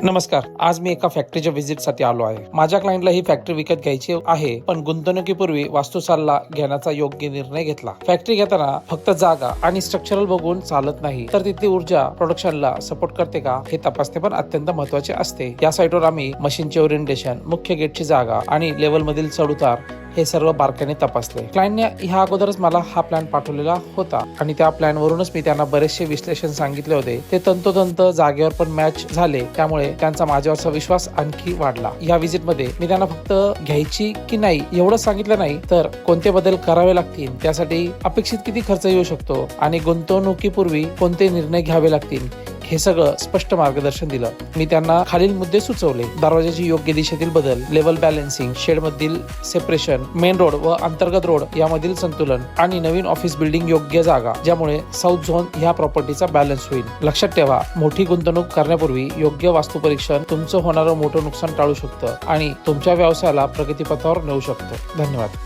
नमस्कार. आज मी एका फॅक्टरीच्या व्हिजिट साठी आलो आहे. माझ्या क्लायंटला ही फॅक्टरी विकत घ्यायची आहे, पण गुंतवणुकीपूर्वी वास्तू सल्ला घेण्याचा योग्य निर्णय घेतला. फॅक्टरी घेताना फक्त जागा आणि स्ट्रक्चरल बघून चालत नाही, तर तिथली ऊर्जा प्रोडक्शनला सपोर्ट करते का हे तपासणे पण अत्यंत महत्त्वाचे असते. या साईटवर आम्ही मशीनचे ओरिएंटेशन, मुख्य गेटची जागा आणि लेवल मधील चढउतार हे सर्व बारकाईने तपासले. क्लायंटने ह्या अगोदरच मला हा प्लॅन पाठवलेला होता आणि त्या प्लॅन वरूनच मी त्यांना बरेचसे विश्लेषण सांगितले होते. ते तंतोतंत जागेवर पण मॅच झाले, त्यामुळे त्यांचा माझ्यावरचा विश्वास आणखी वाढला. या व्हिजिट मध्ये मी त्यांना फक्त घ्यायची की नाही एवढं सांगितलं नाही, तर कोणते बदल करावे लागतील, त्यासाठी अपेक्षित किती खर्च येऊ शकतो आणि गुंतवणुकीपूर्वी कोणते निर्णय घ्यावे लागतील हे सगळं स्पष्ट मार्गदर्शन दिलं. मी त्यांना खालील मुद्दे सुचवले: दरवाजाची योग्य दिशेतील बदल, लेवल बॅलन्सिंग, शेड मधील सेपरेशन, मेन रोड व अंतर्गत रोड यामधील संतुलन आणि नवीन ऑफिस बिल्डिंग योग्य जागा, ज्यामुळे साऊथ झोन ह्या प्रॉपर्टीचा बॅलन्स होईल. लक्षात ठेवा, मोठी गुंतवणूक करण्यापूर्वी योग्य वास्तू परीक्षण तुमचं होणारं मोठं नुकसान टाळू शकतं आणि तुमच्या व्यवसायाला प्रगतीपथावर नेऊ शकतं. धन्यवाद.